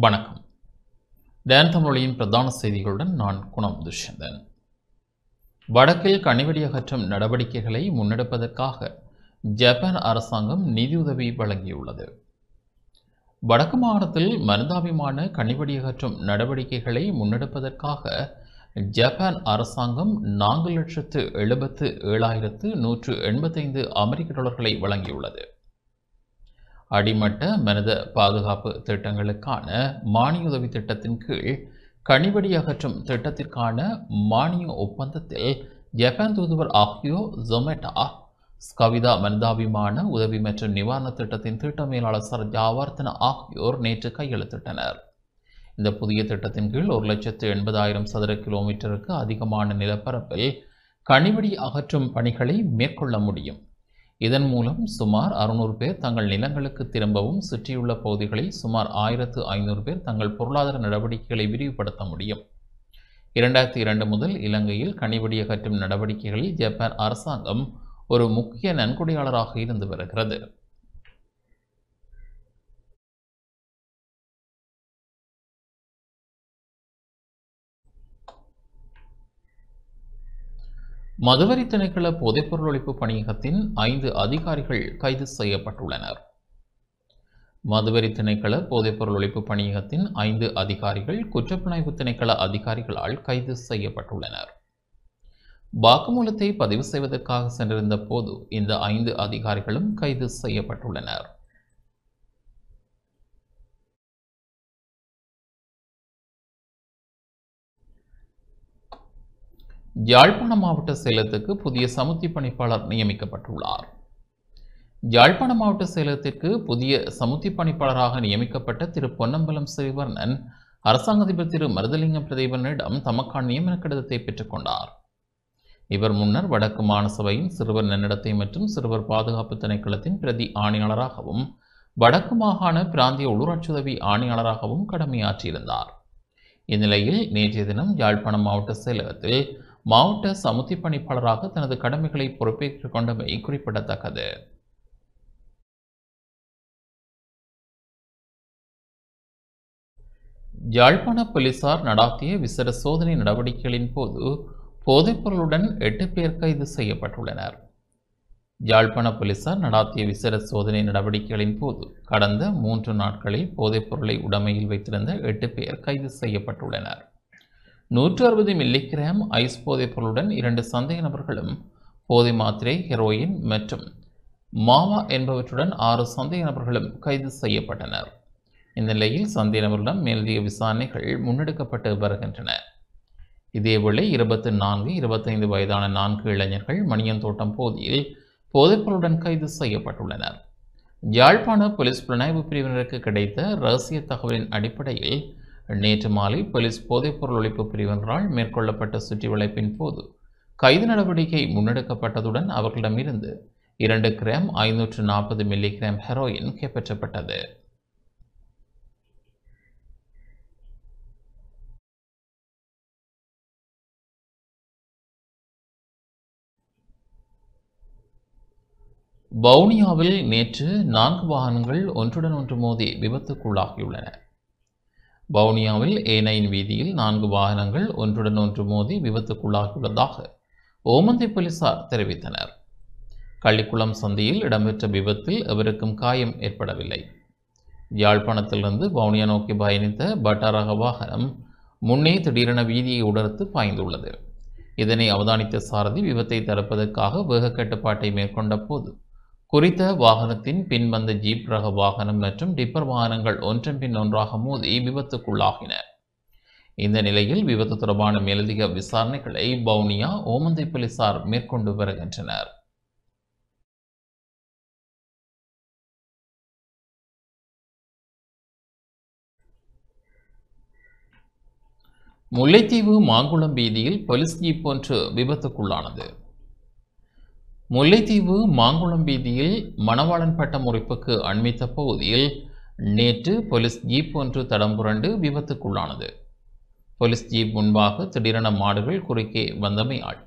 வணக்கம். டேன் தமிழொலியின் பிரதான செய்திகளுடன் நான் குணம் துஷ்யந்தன். வடக்கில் கனிவெடி அகற்றும் நடவடிக்கைகளை முன்னெடுப்பதற்காக ஜப்பான் அரசாங்கம் நிதியுதவி வழங்கியுள்ளது. வடக்கு மாகாணத்தில் மனிதாபிமான கனிவெடி அகற்றும் நடவடிக்கைகளை முன்னெடுப்பதற்காக ஜப்பான் அரசாங்கம் 4,77,185 அமெரிக்க டாலர்களை வழங்கியுள்ளது. அடிமட்ட மனித பாதுகாப்பு திட்டங்களுக்கான மானியுதவி திட்டத்தின் கீழ் கனிவெடி அகற்றும் திட்டத்திற்கான மானிய ஒப்பந்தத்தில் ஜப்பான் தூதுவர் ஆகியோ ஜொமேட்டா ஸ்கவிதா மனிதாபிமான உதவி மற்றும் நிவாரண திட்டத்தின் திட்ட மேலாளர் சர்ஜா ஆவர்த்தன ஆகியோர் நேற்று கையெழுத்திட்டனர். இந்த புதிய திட்டத்தின் கீழ் 1,80,000 சதுர கிலோமீட்டருக்கு அதிகமான நிலப்பரப்பில் கனிவெடி அகற்றும் பணிகளை மேற்கொள்ள முடியும். இதன் மூலம் சுமார் 600 பேர் தங்கள் நிலங்களுக்கு திரும்பவும் சுற்றியுள்ள பகுதிகளில் சுமார் 1,500 பேர் தங்கள் பொருளாதார நடவடிக்கைகளை விரிவுபடுத்த முடியும். 2002 முதல் இலங்கையில் கனிவெடி அகற்றும் நடவடிக்கைகளில் ஜப்பான் அரசாங்கம் ஒரு முக்கிய நன்கொடையாளராக இருந்து வருகிறது. மதுவரி திணைக்கள போதைப்பொருள் ஒழிப்பு பணியகத்தின் 5 அதிகாரிகள் கைது செய்யப்பட்டுள்ளனர். மதுவரி திணைக்கள போதைப்பொருள் ஒழிப்பு பணியகத்தின் 5 அதிகாரிகள் குற்றப்புலனாய்வு திணைக்கள அதிகாரிகளால் கைது செய்யப்பட்டுள்ளனர். வாக்குமூலத்தை பதிவு செய்வதற்காக சென்றிருந்த போது இந்த 5 அதிகாரிகளும் கைது செய்யப்பட்டுள்ளனர். யாழ்ப்பாண மாவட்ட செயலகத்துக்கு புதிய சமுத்தி பணிப்பாளர் நியமிக்கப்பட்டுள்ளார். யாழ்ப்பாண மாவட்ட செயலகத்திற்கு புதிய சமுத்தி பணிப்பாளராக நியமிக்கப்பட்ட திரு பொன்னம்பலம் சிறிவர்ணன் அரசாங்க அதிபர் திரு மருதலிங்கம் பிரதீபனிடம் தமக்கான நியமன கடிதத்தை பெற்றுக்கொண்டார். இவர் முன்னர் வடக்கு மாநசபையின் சிறுவர் நன்னடத்தை மற்றும் சிறுவர் பாதுகாப்பு திணைக்களத்தின் பிரதி ஆணையாளராகவும் வடக்கு மாகாண பிராந்திய உள்ளூராட்சி உதவி ஆணையாளராகவும் கடமையாற்றியிருந்தார். இந்நிலையில் நேற்றைய தினம் யாழ்ப்பாண மாவட்ட செயலகத்தில் மாவட்ட சமுத்தி பணிப்பாளராக தனது கடமைகளை பொறுப்பேற்றுக் கொண்டமை குறிப்பிடத்தக்கது. யாழ்ப்பாண போலீசார் நடாத்திய விசேட சோதனை நடவடிக்கைகளின் போது போதைப்பொருளுடன் 8 பேர் கைது செய்யப்பட்டுள்ளனர். யாழ்ப்பாண போலீசார் நடாத்திய விசேட சோதனை நடவடிக்கைகளின் போது கடந்த 3 நாட்களில் போதைப்பொருளை உடைமையில் வைத்திருந்த 8 பேர் கைது செய்யப்பட்டுள்ளனர். 160 மில்லிகிராம் ஐஸ் போதைப் பொருளுடன் 2 சந்தேக நபர்களும் போதை மாத்திரை, ஹெரோயின் மற்றும் மாவா என்பவற்றுடன் 6 சந்தேக நபர்களும் கைது செய்யப்பட்டனர். இந்நிலையில் சந்தேக நபர்களிடம் மேலதிக விசாரணைகள் முன்னெடுக்கப்பட்டு வருகின்றன. இதேவேளை 24, 25 வயதான 4 இளைஞர்கள் மணியந்தோட்டம் பகுதியில் போதைப்பொருளுடன் கைது செய்யப்பட்டுள்ளனர். யாழ்ப்பாண போலீஸ் புலனாய்வு பிரிவினருக்கு கிடைத்த இரகசிய தகவலின் அடிப்படையில் நேற்று மாலை போலீஸ் போதைப்பொருள் ஒழிப்பு பிரிவினரால் மேற்கொள்ளப்பட்ட சுற்றி வளைப்பின் போது கைது நடவடிக்கை முன்னெடுக்கப்பட்டதுடன் அவர்களிடமிருந்து 2 கிராம் 540 மில்லிகிராம் ஹெரோயின் கைப்பற்றப்பட்டது. வவுனியாவில் நேற்று 4 வாகனங்கள் ஒன்றுடன் ஒன்று மோதி விபத்துக்குள்ளாகியுள்ளன. வவுனியாவில் A9 வீதியில் 4 வாகனங்கள் ஒன்றுடன் ஒன்று மோதி விபத்துக்குள்ளாகியுள்ளதாக ஓமந்தை போலீசார் தெரிவித்தனர். கள்ளிக்குளம் சந்தியில் இடம்பெற்ற விபத்தில் எவருக்கும் காயம் ஏற்படவில்லை. யாழ்ப்பாணத்திலிருந்து வவுனியா நோக்கி பயணித்த பட்டாரக வாகனம் முன்னே திடீரென வீதியை உடர்த்து பாய்ந்துள்ளது. இதனை அவதானித்த சாரதி விபத்தை தடுப்பதற்காக வேக கட்டுப்பாட்டை மேற்கொண்ட போது குறித்த வாகனத்தின் பின் வந்த ஜீப் ரக வாகனம் மற்றும் டிப்பர் வாகனங்கள் ஒன்றன் பின் ஒன்றாக மோதி விபத்துக்குள்ளாகின. இந்த நிலையில் விபத்து தொடர்பான மேலதிக விசாரணைகளை வவுனியா ஓமந்தை போலீசார் மேற்கொண்டு வருகின்றனர். முல்லைத்தீவு மாங்குளம் வீதியில் போலீஸ் ஜீப் ஒன்று விபத்துக்குள்ளானது. முல்லைத்தீவு மாங்குளம் வீதியில் மணவாளன் பட்ட முறிப்புக்கு அண்மித்த பகுதியில் நேற்று போலீஸ் ஜீப் ஒன்று தடம் புரண்டு விபத்துக்குள்ளானது. போலீஸ் ஜீப் முன்பாக திடீரென மாடுகள் குறுக்கே வந்தமையால்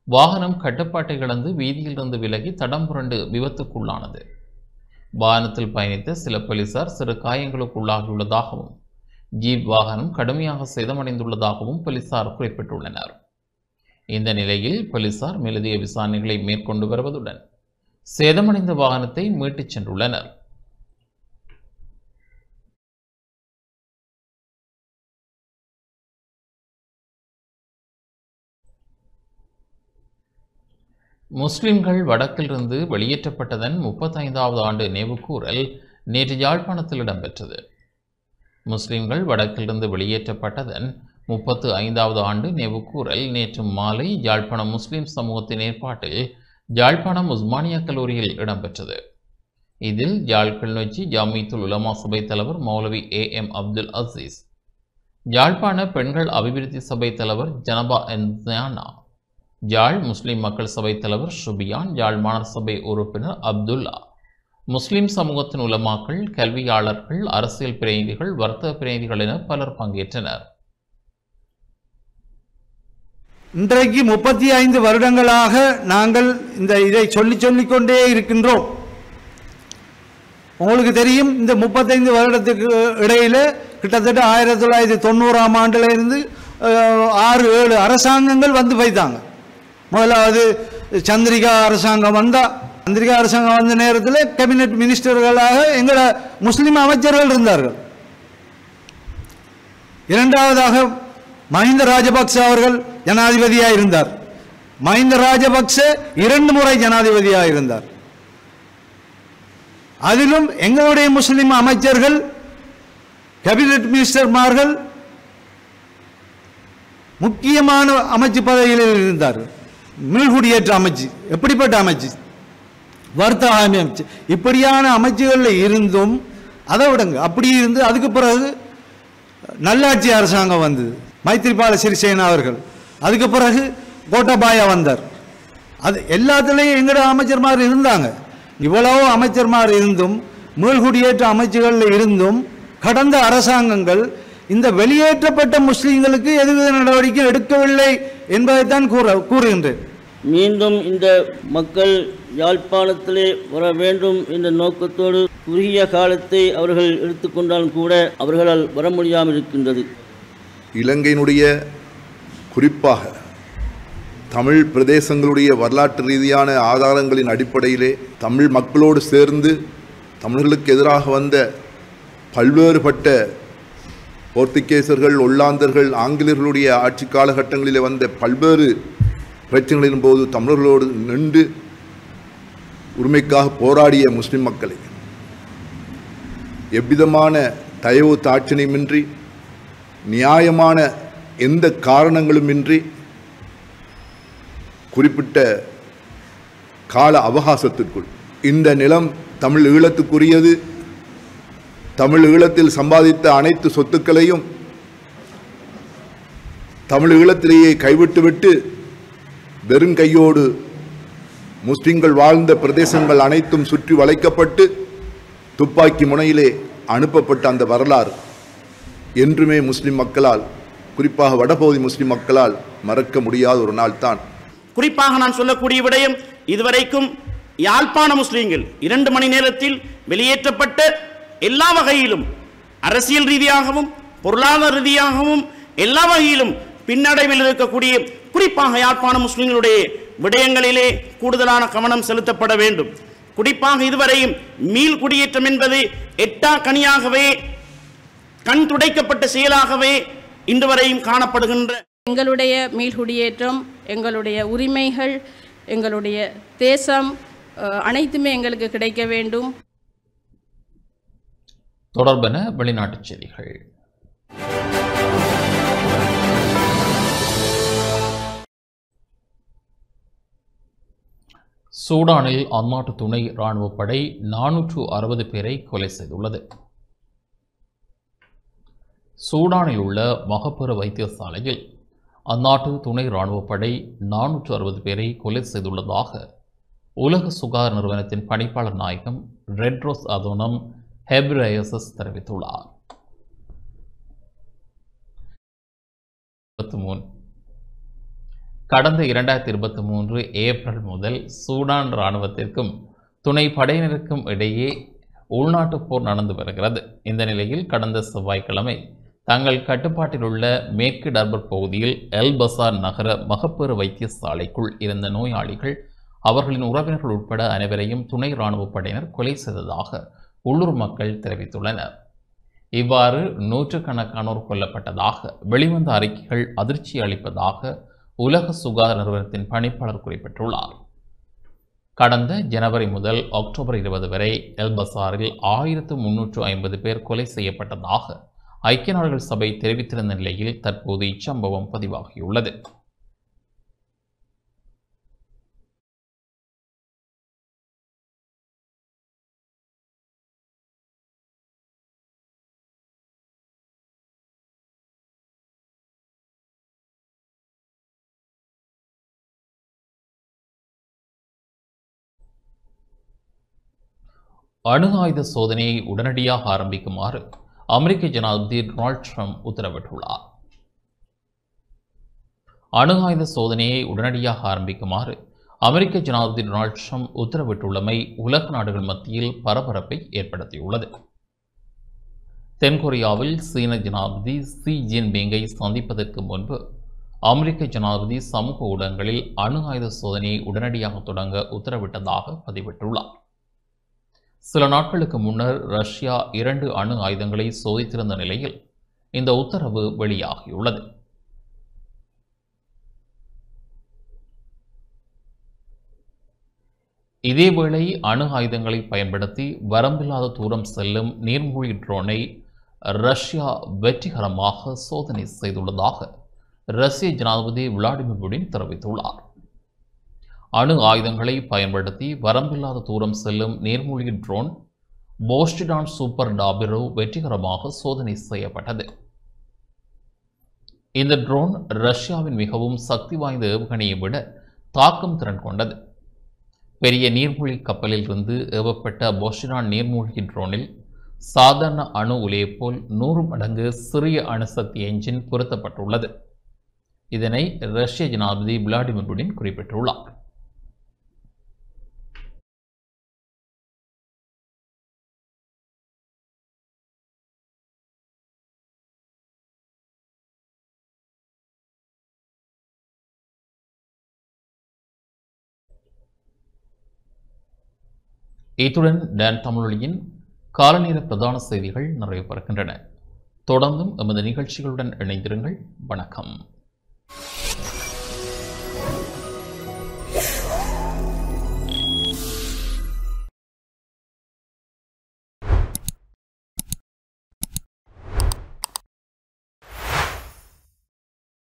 வாகனம் கட்டுப்பாட்டை இழந்து வீதியிலிருந்து விலகி தடம் புரண்டு விபத்துக்குள்ளானது. வாகனத்தில் பயணித்த சில போலீசார் சிறு காயங்களுக்குள்ளாகியுள்ளதாகவும் ஜீப் வாகனம் கடுமையாக சேதமடைந்துள்ளதாகவும் போலீசார் குறிப்பிட்டுள்ளனர். இந்த நிலையில் போலீசார் மேலதிக விசாரணைகளை மேற்கொண்டு வருவதுடன் சேதமடைந்த வாகனத்தை மீட்டுச் சென்றுள்ளனர். முஸ்லிம்கள் வடக்கிலிருந்து வெளியேற்றப்பட்டதன் 35வது ஆண்டு நினைவுகூரல் நேற்று யாழ்ப்பாணத்தில் இடம்பெற்றது. முஸ்லிம்கள் வடக்கிலிருந்து வெளியேற்றப்பட்டதன் 35வது ஆண்டு நினைவுகூரல் நேற்று மாலை யாழ்ப்பாணம் முஸ்லிம் சமூகத்தின் ஏற்பாட்டில் யாழ்ப்பாணம் உஸ்மானியா கல்லூரியில் இடம்பெற்றது. இதில் யாழ் கிளிநொச்சி ஜாமியத்துல் உலமா சபை தலைவர் மௌலவி A.M. அப்துல் அசீஸ், யாழ்ப்பாண பெண்கள் அபிவிருத்தி சபை தலைவர் ஜனபா என்சானா, யாழ் முஸ்லிம் மக்கள் சபை தலைவர் ஷுபியான், யாழ் மாநகர சபை உறுப்பினர் அப்துல்லா, முஸ்லிம் சமூகத்தின் உலமாக்கள், கல்வியாளர்கள், அரசியல் பிரதிநிதிகள், வர்த்தக பிரதிநிதிகள் என பலர் பங்கேற்றனர். இன்றைக்கு 35 வருடங்களாக நாங்கள் இதை சொல்லிக்கொண்டே இருக்கின்றோம். உங்களுக்கு தெரியும், இந்த 35 வருடத்துக்கு இடையில கிட்டத்தட்ட 1990ஆம் ஆண்டுல இருந்து 6-7 அரசாங்கங்கள் வந்து போய்த்தாங்க. முதலாவது சந்திரிகா அரசாங்கம் வந்த நேரத்தில் கேபினெட் மினிஸ்டர்களாக எங்கள முஸ்லிம் அமைச்சர்கள் இருந்தார்கள். இரண்டாவதாக மஹிந்த ராஜபக்ச அவர்கள் ஜனாதிபதியாக இருந்தார். மஹிந்த ராஜபக்ச 2 முறை ஜனாதிபதியாக இருந்தார். அதிலும் எங்களுடைய முஸ்லிம் அமைச்சர்கள், கேபினெட் மினிஸ்டர்மார்கள் முக்கியமான அமைச்சு பதவிகளில் இருந்தார்கள். மீள்குடியேற்ற அமைச்சு, எப்படிப்பட்ட அமைச்சு, வர்த்தக அமைச்சு, இப்படியான அமைச்சுகளில் இருந்தும் அதை விடுங்க, அப்படி இருந்து அதுக்கு பிறகு நல்லாட்சி அரசாங்கம் வந்தது, மைத்ரிபால சிறிசேனா அவர்கள். அதுக்கு பிறகு கோட்டபாயா வந்தார். அது எல்லாத்துலேயும் எங்களோட அமைச்சர்மார் இருந்தாங்க. இவ்வளவு அமைச்சர்மார் இருந்தும் மீள்குடியேற்ற அமைச்சுகளில் இருந்தும் கடந்த அரசாங்கங்கள் இந்த வெளியேற்றப்பட்ட முஸ்லீம்களுக்கு எதுவித நடவடிக்கை எடுக்கவில்லை என்பதைத்தான் கூறுகின்றேன். மீண்டும் இந்த மக்கள் யாழ்ப்பாணத்திலே வர வேண்டும் என்ற நோக்கத்தோடு குறுகிய காலத்தை அவர்கள் எடுத்துக்கொண்டாலும் கூட அவர்களால் வர முடியாமல் இருக்கின்றது. இலங்கையினுடைய குறிப்பாக தமிழ் பிரதேசங்களுடைய வரலாற்று ரீதியான ஆதாரங்களின் அடிப்படையிலே தமிழ் மக்களோடு சேர்ந்து தமிழர்களுக்கு எதிராக வந்த பல்வேறுபட்ட போர்த்துகேசர்கள், ஒல்லாந்தர்கள், ஆங்கிலேயர்களுடைய ஆட்சி காலகட்டங்களிலே வந்த பல்வேறு பிரச்சனைகளின் போது தமிழர்களோடு நின்று உரிமைக்காக போராடிய முஸ்லிம் மக்களை எவ்விதமான தயவு தாட்சணியமின்றி நியாயமான எந்த காரணங்களுமின்றி குறிப்பிட்ட கால அவகாசத்திற்குள் இந்த நிலம் தமிழ் ஈழத்துக்குரியது, தமிழ் ஈழத்தில் சம்பாதித்த அனைத்து சொத்துக்களையும் தமிழ் ஈழத்திலேயே கைவிட்டுவிட்டு வெறுங்கையோடு முஸ்லிம்கள் வாழ்ந்த பிரதேசங்கள் அனைத்தும் சுற்றி வளைக்கப்பட்டு துப்பாக்கி முனையிலே அனுப்பப்பட்ட அந்த வரலாறு என்றுமே முஸ்லிம் மக்களால், குறிப்பாக வடபகுதி முஸ்லிம் மக்களால் மறக்க முடியாத ஒரு நாள் தான். குறிப்பாக நான் சொல்லக்கூடிய விடயம், இதுவரைக்கும் யாழ்ப்பாண முஸ்லிம்கள் 2 மணி நேரத்தில் வெளியேற்றப்பட்ட எல்லா வகையிலும், அரசியல் ரீதியாகவும் பொருளாதார ரீதியாகவும் எல்லா வகையிலும் பின்னடைவில் இருக்கக்கூடிய குறிப்பாக யாழ்ப்பாண முஸ்லிம்களுடைய விடயங்களிலே கூடுதலான கவனம் செலுத்தப்பட வேண்டும். குறிப்பாக இதுவரையும் மீள் குடியேற்றம் என்பது எட்டா கனியாகவே, கண் துடைக்கப்பட்ட செயலாகவே இன்று வரையும் காணப்படுகின்ற எங்களுடைய மீள்குடியேற்றம், எங்களுடைய உரிமைகள், எங்களுடைய தேசம் அனைத்துமே எங்களுக்கு கிடைக்க வேண்டும். தொடர்பான வெளிநாட்டுச் செய்திகள். சூடானில் அந்நாட்டு துணை இராணுவப் படை 460 பேரை கொலை செய்துள்ளது. சூடானில் உள்ள மகப்பேறு வைத்தியசாலையில் அந்நாட்டு துணை இராணுவப் படை 460 பேரை கொலை செய்துள்ளதாக உலக சுகாதார நிறுவனத்தின் பணிப்பாளர் நாயகம் ரெட்ரோஸ் அதோனம் ஹெப்ரேயசஸ் தெரிவித்துள்ளார். கடந்த 2023 ஏப்ரல் முதல் சூடான் இராணுவத்திற்கும் துணை படையினருக்கும் இடையே உள்நாட்டு போர் நடந்து வருகிறது. இந்த நிலையில் கடந்த செவ்வாய்க்கிழமை தங்கள் கட்டுப்பாட்டில் உள்ள மேற்கு டர்பர் பகுதியில் எல் பசார் நகர மகப்பேறு வைத்தியசாலைக்குள் இருந்த நோயாளிகள் அவர்களின் உறவினர்கள் உட்பட அனைவரையும் துணை இராணுவப் படையினர் கொலை செய்ததாக உள்ளூர் மக்கள் தெரிவித்துள்ளனர். இவ்வாறு நூற்றுக்கணக்கானோர் கொல்லப்பட்டதாக வெளிவந்த அறிக்கைகள் அதிர்ச்சி அளிப்பதாக உலக சுகாதார நிறுவனத்தின் பணிப்பாளர் குறிப்பிட்டுள்ளார். கடந்த ஜனவரி முதல் அக்டோபர் 20 வரை எல் பசாரில் 1350 பேர் கொலை செய்யப்பட்டதாக ஐக்கிய நாடுகள் சபை தெரிவித்திருந்த நிலையில் தற்போது இச்சம்பவம் பதிவாகியுள்ளது. அணு ஆயுத சோதனையை உடனடியாக ஆரம்பிக்குமாறு அமெரிக்க ஜனாதிபதி டொனால்ட் ட்ரம்ப் உத்தரவிட்டுள்ளார். அணு ஆயுத சோதனையை உடனடியாக ஆரம்பிக்குமாறு அமெரிக்க ஜனாதிபதி டொனால்ட் ட்ரம்ப் உத்தரவிட்டுள்ளமை உலக நாடுகள் மத்தியில் பரபரப்பை ஏற்படுத்தியுள்ளது. தென்கொரியாவில் சீன ஜனாதிபதி ஷி ஜின்பிங்கை சந்திப்பதற்கு முன்பு அமெரிக்க ஜனாதிபதி சமூக ஊடகங்களில் அணு ஆயுத சோதனையை உடனடியாக தொடங்க உத்தரவிட்டதாக பதிவிட்டுள்ளார். சில நாட்களுக்கு முன்னர் ரஷ்யா 2 அணு ஆயுதங்களை சோதித்திருந்த நிலையில் இந்த உத்தரவு வெளியாகியுள்ளது. இதேவேளை அணு ஆயுதங்களை பயன்படுத்தி வரம்பில்லாத தூரம் செல்லும் நீர்மூழ்கி ட்ரோனை ரஷ்யா வெற்றிகரமாக சோதனை செய்துள்ளதாக ரஷ்ய ஜனாதிபதி விளாடிமிர் புடின் தெரிவித்துள்ளார். அணு ஆயுதங்களை பயன்படுத்தி வரம்பில்லாத தூரம் செல்லும் நீர்மூழ்கி ட்ரோன் போஸ்டிடான் சூப்பர் டாபிரோ வெற்றிகரமாக சோதனை செய்யப்பட்டது. இந்த ட்ரோன் ரஷ்யாவின் மிகவும் சக்தி வாய்ந்த ஏவுகணையை விட தாக்கும் திறன் கொண்டது. பெரிய நீர்மூழ்கி கப்பலில் இருந்து ஏவப்பட்ட போஸ்டிடான் நீர்மூழ்கி ட்ரோனில் சாதாரண அணு உலையை போல் 100 மடங்கு சிறிய அணுசக்தி என்ஜின் பொருத்தப்பட்டுள்ளது. இதனை ரஷ்ய ஜனாதிபதி விளாடிமிர் புடின் குறிப்பிட்டுள்ளார். இத்துடன் டான் தமிழொலியின் காலநேர பிரதான செய்திகள் நிறைவு பெறுகின்றன. தொடர்ந்தும் எமது நிகழ்ச்சிகளுடன் இணைந்திருங்கள். வணக்கம்.